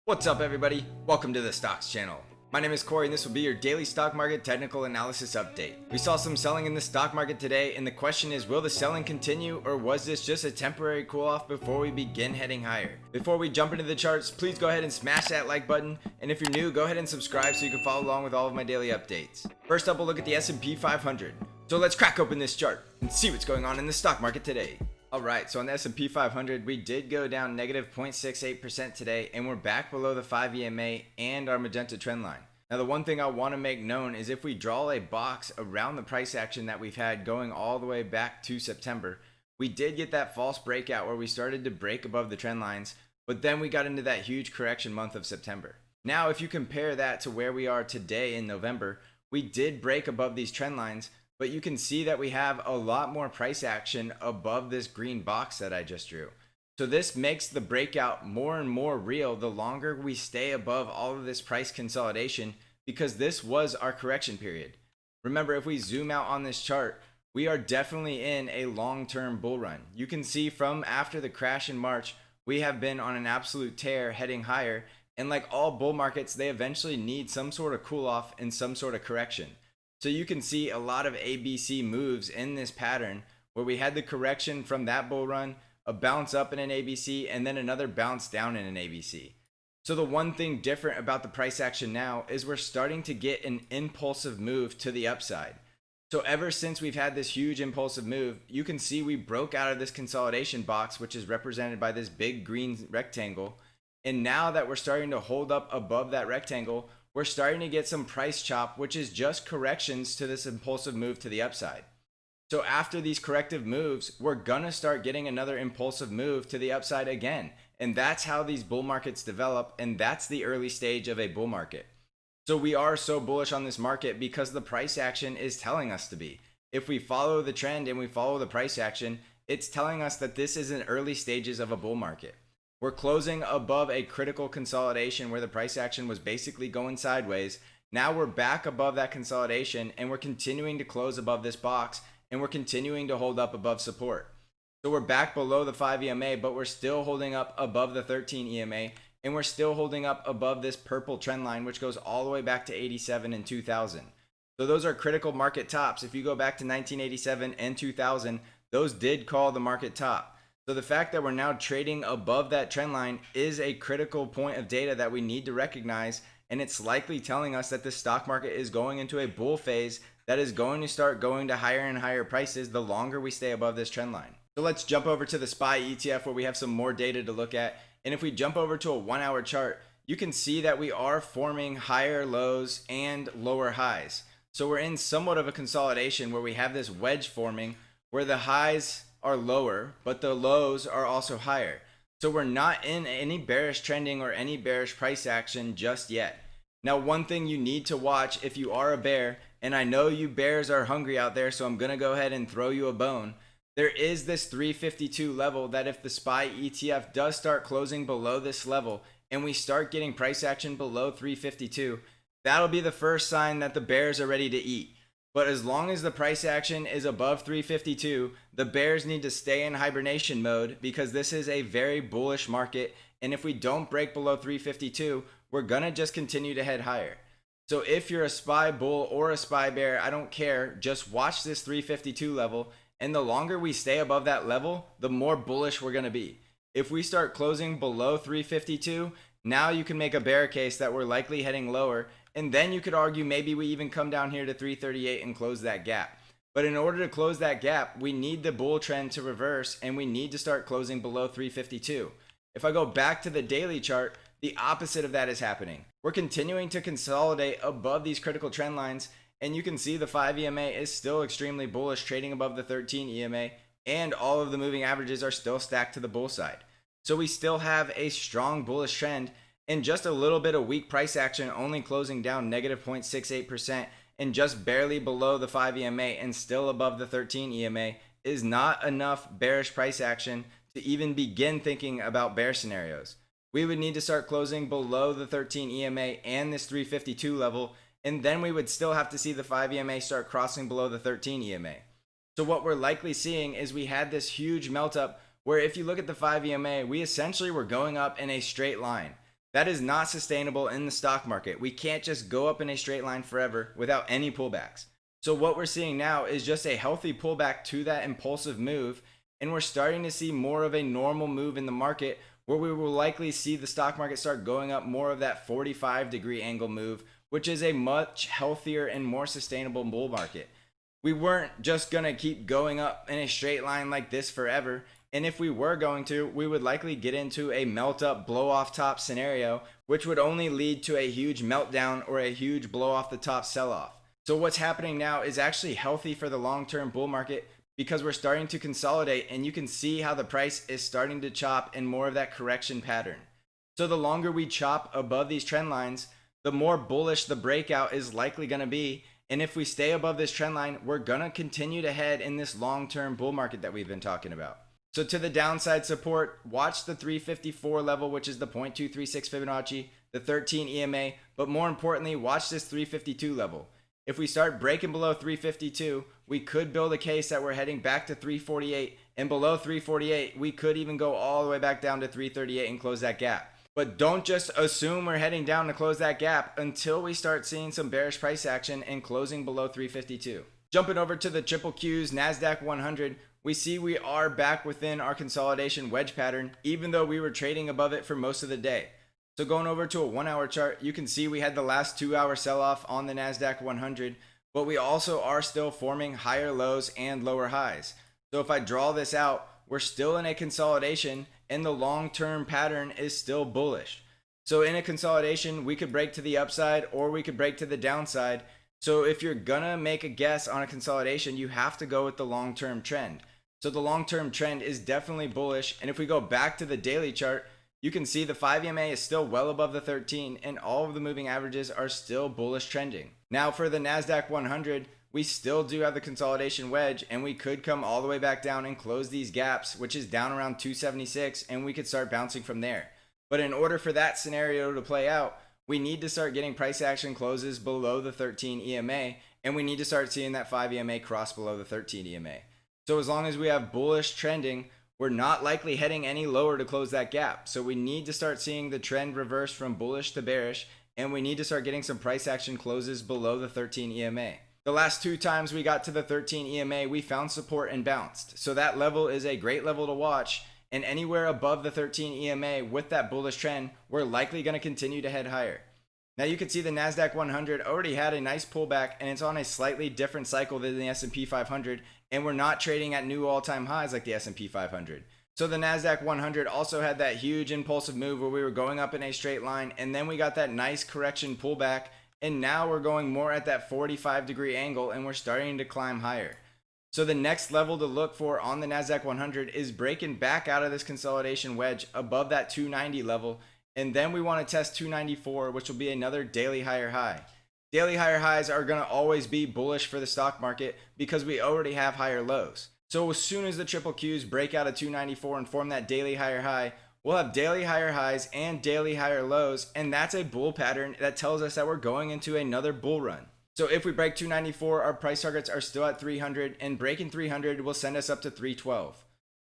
What's up everybody? Welcome to the Stocks channel. My name is Cory and this will be your daily stock market technical analysis update. We saw some selling in the stock market today and the question is, will the selling continue or was this just a temporary cool off before we begin heading higher? Before we jump into the charts, please go ahead and smash that like button, and if you're new, go ahead and subscribe so you can follow along with all of my daily updates. First up, we'll look at the S&P 500. So let's crack open this chart and see what's going on in the stock market today. Alright, so on the S&P 500, we did go down negative 0.68% today, and we're back below the 5 EMA and our magenta trend line. Now the one thing I want to make known is if we draw a box around the price action that we've had going all the way back to September, we did get that false breakout where we started to break above the trend lines, but then we got into that huge correction month of September. Now if you compare that to where we are today in November, we did break above these trend lines, but you can see that we have a lot more price action above this green box that I just drew. So this makes the breakout more and more real the longer we stay above all of this price consolidation, because this was our correction period. Remember, if we zoom out on this chart, we are definitely in a long-term bull run. You can see from after the crash in March, we have been on an absolute tear heading higher, and like all bull markets, they eventually need some sort of cool off and some sort of correction. So you can see a lot of ABC moves in this pattern where we had the correction from that bull run, a bounce up in an ABC, and then another bounce down in an ABC. So the one thing different about the price action now is we're starting to get an impulsive move to the upside. So ever since we've had this huge impulsive move, you can see we broke out of this consolidation box, which is represented by this big green rectangle. And now that we're starting to hold up above that rectangle, we're starting to get some price chop, which is just corrections to this impulsive move to the upside. So after these corrective moves, we're gonna start getting another impulsive move to the upside again. And that's how these bull markets develop, and that's the early stage of a bull market. So we are so bullish on this market because the price action is telling us to be. If we follow the trend and we follow the price action, it's telling us that this is in early stages of a bull market. We're closing above a critical consolidation where the price action was basically going sideways. Now we're back above that consolidation and we're continuing to close above this box and we're continuing to hold up above support. So we're back below the 5 EMA, but we're still holding up above the 13 EMA, and we're still holding up above this purple trend line, which goes all the way back to 87 and 2000. So those are critical market tops. If you go back to 1987 and 2000, those did call the market top. So the fact that we're now trading above that trend line is a critical point of data that we need to recognize, and it's likely telling us that the stock market is going into a bull phase that is going to start going to higher and higher prices the longer we stay above this trend line. So let's jump over to the SPY ETF where we have some more data to look at. And if we jump over to a 1 hour chart, you can see that we are forming higher lows and lower highs. So we're in somewhat of a consolidation where we have this wedge forming where the highs are lower, but the lows are also higher. So we're not in any bearish trending or any bearish price action just yet. Now, one thing you need to watch if you are a bear, and I know you bears are hungry out there, so I'm going to go ahead and throw you a bone. There is this 352 level that if the SPY ETF does start closing below this level and we start getting price action below 352, that'll be the first sign that the bears are ready to eat. But as long as the price action is above 352, the bears need to stay in hibernation mode because this is a very bullish market. And if we don't break below 352, we're going to just continue to head higher. So if you're a SPY bull or a SPY bear, I don't care. Just watch this 352 level. And the longer we stay above that level, the more bullish we're going to be. If we start closing below 352, now you can make a bear case that we're likely heading lower. And then you could argue maybe we even come down here to 338 and close that gap. But in order to close that gap, we need the bull trend to reverse and we need to start closing below 352. If I go back to the daily chart, the opposite of that is happening. We're continuing to consolidate above these critical trend lines, and you can see the 5 EMA is still extremely bullish, trading above the 13 EMA, and all of the moving averages are still stacked to the bull side. So we still have a strong bullish trend, and just a little bit of weak price action, only closing down negative 0.68% and just barely below the 5 EMA and still above the 13 EMA is not enough bearish price action to even begin thinking about bear scenarios. We would need to start closing below the 13 EMA and this 352 level, and then we would still have to see the 5 EMA start crossing below the 13 EMA. So what we're likely seeing is we had this huge melt up where if you look at the 5 EMA, we essentially were going up in a straight line. That is not sustainable in the stock market. We can't just go up in a straight line forever without any pullbacks. So what we're seeing now is just a healthy pullback to that impulsive move, and we're starting to see more of a normal move in the market where we will likely see the stock market start going up more of that 45-degree angle move, which is a much healthier and more sustainable bull market. We weren't just going to keep going up in a straight line like this forever. And if we were going to, we would likely get into a melt up, blow off top scenario, which would only lead to a huge meltdown or a huge blow off the top sell off. So what's happening now is actually healthy for the long-term bull market because we're starting to consolidate, and you can see how the price is starting to chop in more of that correction pattern. So the longer we chop above these trend lines, the more bullish the breakout is likely going to be. And if we stay above this trend line, we're going to continue to head in this long-term bull market that we've been talking about. So to the downside support, watch the 354 level, which is the 0.236 Fibonacci, the 13 EMA, but more importantly, watch this 352 level. If we start breaking below 352, we could build a case that we're heading back to 348, and below 348, we could even go all the way back down to 338 and close that gap. But don't just assume we're heading down to close that gap until we start seeing some bearish price action and closing below 352. Jumping over to the triple Q's Nasdaq 100, we see we are back within our consolidation wedge pattern, even though we were trading above it for most of the day. So going over to a 1 hour chart, you can see we had the last 2 hour sell off on the Nasdaq 100, but we also are still forming higher lows and lower highs. So if I draw this out, we're still in a consolidation and the long-term pattern is still bullish. So in a consolidation, we could break to the upside or we could break to the downside. So if you're gonna make a guess on a consolidation, you have to go with the long-term trend. So the long-term trend is definitely bullish. And if we go back to the daily chart, you can see the 5 EMA is still well above the 13 and all of the moving averages are still bullish trending. Now for the Nasdaq 100, we still do have the consolidation wedge and we could come all the way back down and close these gaps, which is down around 276, and we could start bouncing from there. But in order for that scenario to play out, we need to start getting price action closes below the 13 EMA, and we need to start seeing that 5 EMA cross below the 13 EMA. So as long as we have bullish trending, we're not likely heading any lower to close that gap. So we need to start seeing the trend reverse from bullish to bearish, and we need to start getting some price action closes below the 13 EMA. The last 2 times we got to the 13 EMA, we found support and bounced. So that level is a great level to watch, and anywhere above the 13 EMA with that bullish trend, we're likely going to continue to head higher. Now you can see the Nasdaq 100 already had a nice pullback, and it's on a slightly different cycle than the S&P 500, and we're not trading at new all-time highs like the S&P 500. So the Nasdaq 100 also had that huge impulsive move where we were going up in a straight line, and then we got that nice correction pullback, and now we're going more at that 45-degree angle, and we're starting to climb higher. So the next level to look for on the Nasdaq 100 is breaking back out of this consolidation wedge above that 290 level, and then we want to test 294, which will be another daily higher high. Daily higher highs are going to always be bullish for the stock market because we already have higher lows. So as soon as the triple Qs break out of 294 and form that daily higher high, we'll have daily higher highs and daily higher lows, and that's a bull pattern that tells us that we're going into another bull run. So if we break 294, our price targets are still at 300, and breaking 300 will send us up to 312.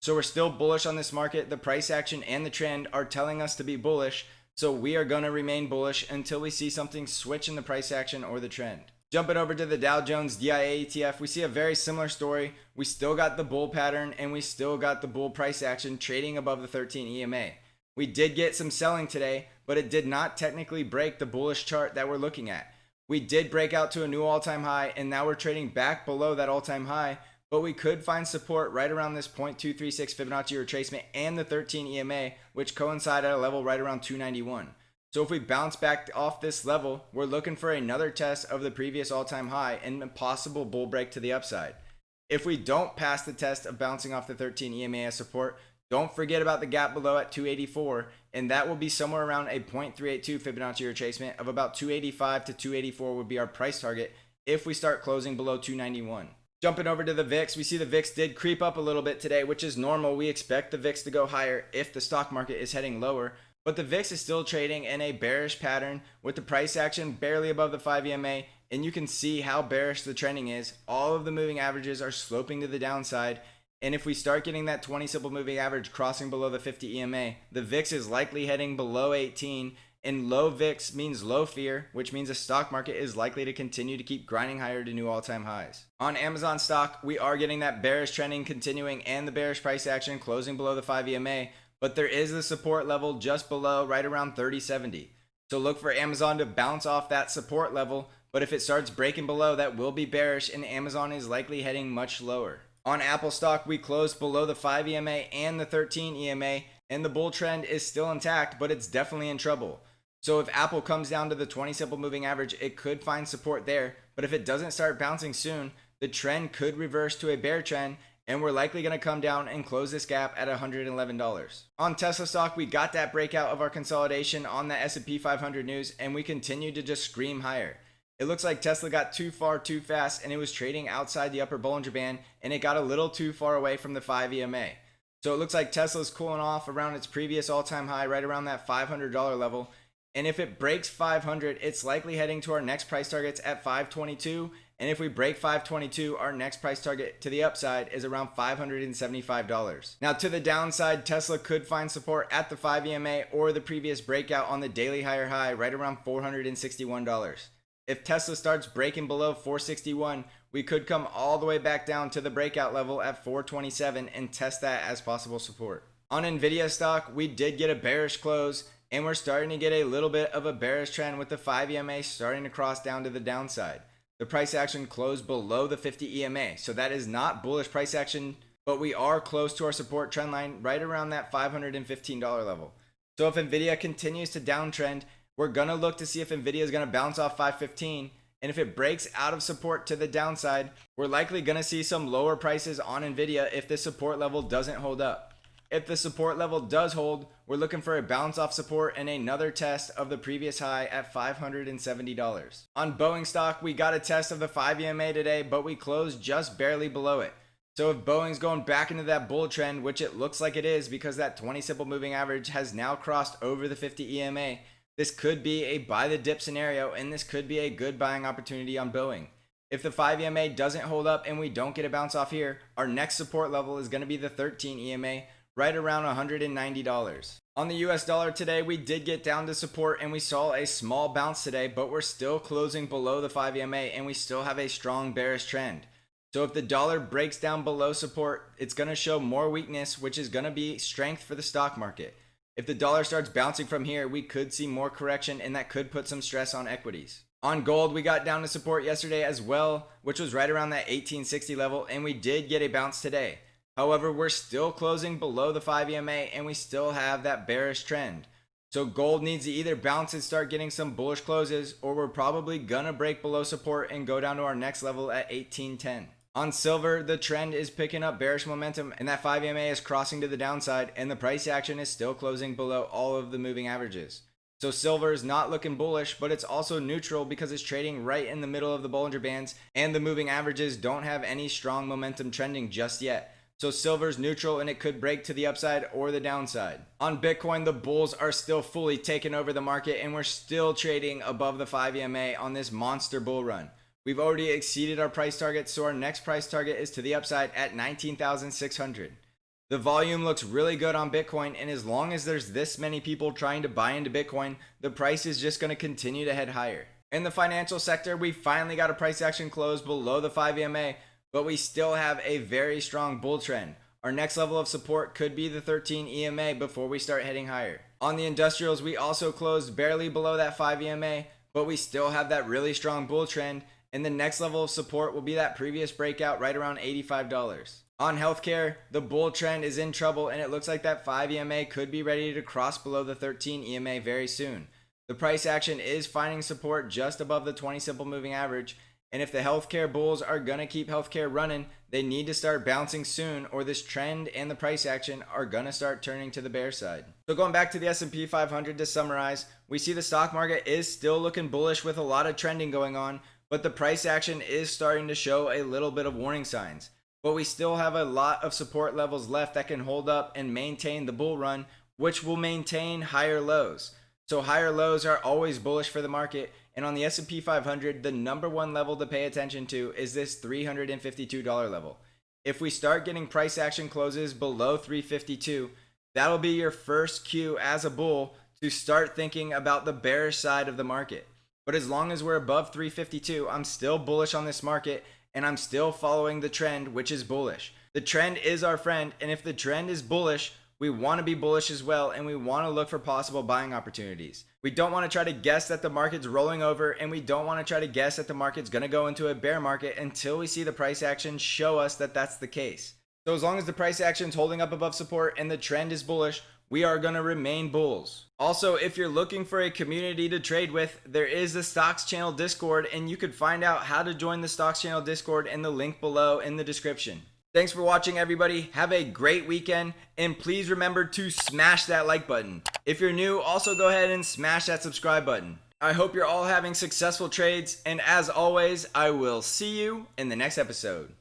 So we're still bullish on this market. The price action and the trend are telling us to be bullish. So we are going to remain bullish until we see something switch in the price action or the trend. Jumping over to the Dow Jones DIA ETF, we see a very similar story. We still got the bull pattern and we still got the bull price action trading above the 13 EMA. We did get some selling today, but it did not technically break the bullish chart that we're looking at. We did break out to a new all-time high, and now we're trading back below that all-time high, but we could find support right around this 0.236 Fibonacci retracement and the 13 EMA, which coincide at a level right around 291. So if we bounce back off this level, we're looking for another test of the previous all-time high and a possible bull break to the upside. If we don't pass the test of bouncing off the 13 EMA as support, don't forget about the gap below at 284, and that will be somewhere around a 0.382 Fibonacci retracement of about 285 to 284 would be our price target if we start closing below 291. Jumping over to the VIX, we see the VIX did creep up a little bit today, which is normal. We expect the VIX to go higher if the stock market is heading lower, but the VIX is still trading in a bearish pattern with the price action barely above the 5 EMA, and you can see how bearish the trending is. All of the moving averages are sloping to the downside, and if we start getting that 20 simple moving average crossing below the 50 EMA, the VIX is likely heading below 18, and low VIX means low fear, which means the stock market is likely to continue to keep grinding higher to new all-time highs. On Amazon stock, we are getting that bearish trending continuing and the bearish price action closing below the 5 EMA, but there is the support level just below, right around 30.70. So look for Amazon to bounce off that support level, but if it starts breaking below, that will be bearish and Amazon is likely heading much lower. On Apple stock, we closed below the 5 EMA and the 13 EMA, and the bull trend is still intact, but it's definitely in trouble. So if Apple comes down to the 20 simple moving average, it could find support there, but if it doesn't start bouncing soon, the trend could reverse to a bear trend, and we're likely going to come down and close this gap at $111. On Tesla stock, we got that breakout of our consolidation on the S&P 500 news, and we continue to just scream higher. It looks like Tesla got too far too fast, and it was trading outside the upper Bollinger Band, and it got a little too far away from the 5 EMA. So it looks like Tesla's cooling off around its previous all-time high, right around that $500 level. And if it breaks 500, it's likely heading to our next price targets at 522. And if we break 522, our next price target to the upside is around $575. Now to the downside, Tesla could find support at the 5 EMA or the previous breakout on the daily higher high, right around $461. If Tesla starts breaking below 461, we could come all the way back down to the breakout level at 427 and test that as possible support. On Nvidia stock, we did get a bearish close, and we're starting to get a little bit of a bearish trend with the 5 EMA starting to cross down to the downside. The price action closed below the 50 EMA, so that is not bullish price action, but we are close to our support trend line right around that $515 level. So if Nvidia continues to downtrend, we're going to look to see if Nvidia is going to bounce off 515, and if it breaks out of support to the downside, we're likely going to see some lower prices on Nvidia if this support level doesn't hold up. If the support level does hold, we're looking for a bounce off support and another test of the previous high at $570. On Boeing stock, we got a test of the 5 EMA today, but we closed just barely below it. So if Boeing's going back into that bull trend, which it looks like it is because that 20 simple moving average has now crossed over the 50 EMA, this could be a buy the dip scenario, and this could be a good buying opportunity on Boeing. If the 5 EMA doesn't hold up and we don't get a bounce off here, our next support level is going to be the 13 EMA, right around $190. On the US dollar today, we did get down to support and we saw a small bounce today, but we're still closing below the 5 EMA and we still have a strong bearish trend. So if the dollar breaks down below support, it's going to show more weakness, which is going to be strength for the stock market. If the dollar starts bouncing from here, we could see more correction, and that could put some stress on equities. On gold, we got down to support yesterday as well, which was right around that 1860 level, and we did get a bounce today. However, we're still closing below the 5 EMA and we still have that bearish trend. So gold needs to either bounce and start getting some bullish closes, or we're probably gonna break below support and go down to our next level at 1810. On silver, the trend is picking up bearish momentum and that 5 EMA is crossing to the downside, and the price action is still closing below all of the moving averages. So silver is not looking bullish, but it's also neutral because it's trading right in the middle of the Bollinger Bands, and the moving averages don't have any strong momentum trending just yet. So silver's neutral and it could break to the upside or the downside. On Bitcoin, the bulls are still fully taking over the market and we're still trading above the 5 EMA on this monster bull run. We've already exceeded our price target, so our next price target is to the upside at 19,600. The volume looks really good on Bitcoin, and as long as there's this many people trying to buy into Bitcoin, the price is just going to continue to head higher. In the financial sector, we finally got a price action close below the 5 EMA, but we still have a very strong bull trend. Our next level of support could be the 13 EMA before we start heading higher. On the industrials, we also closed barely below that 5 EMA, but we still have that really strong bull trend, and the next level of support will be that previous breakout right around $85. On healthcare, the bull trend is in trouble, and it looks like that 5 EMA could be ready to cross below the 13 EMA very soon. The price action is finding support just above the 20 simple moving average, and if the healthcare bulls are going to keep healthcare running, they need to start bouncing soon, or this trend and the price action are going to start turning to the bear side. So going back to the S&P 500 to summarize, we see the stock market is still looking bullish with a lot of trending going on, but the price action is starting to show a little bit of warning signs. But we still have a lot of support levels left that can hold up and maintain the bull run, which will maintain higher lows. So higher lows are always bullish for the market, and on the S&P 500, the number one level to pay attention to is this $352 level. If we start getting price action closes below $352, that'll be your first cue as a bull to start thinking about the bearish side of the market. But as long as we're above 352, I'm still bullish on this market, and I'm still following the trend, which is bullish. The trend is our friend, and if the trend is bullish, we want to be bullish as well, and we want to look for possible buying opportunities. We don't want to try to guess that the market's rolling over, and we don't want to try to guess that the market's going to go into a bear market until we see the price action show us that that's the case. So as long as the price action is holding up above support and the trend is bullish, we are going to remain bulls. Also, if you're looking for a community to trade with, there is the Stocks Channel Discord, and you could find out how to join the Stocks Channel Discord in the link below in the description. Thanks for watching, everybody. Have a great weekend, and please remember to smash that like button. If you're new, also go ahead and smash that subscribe button. I hope you're all having successful trades, and as always, I will see you in the next episode.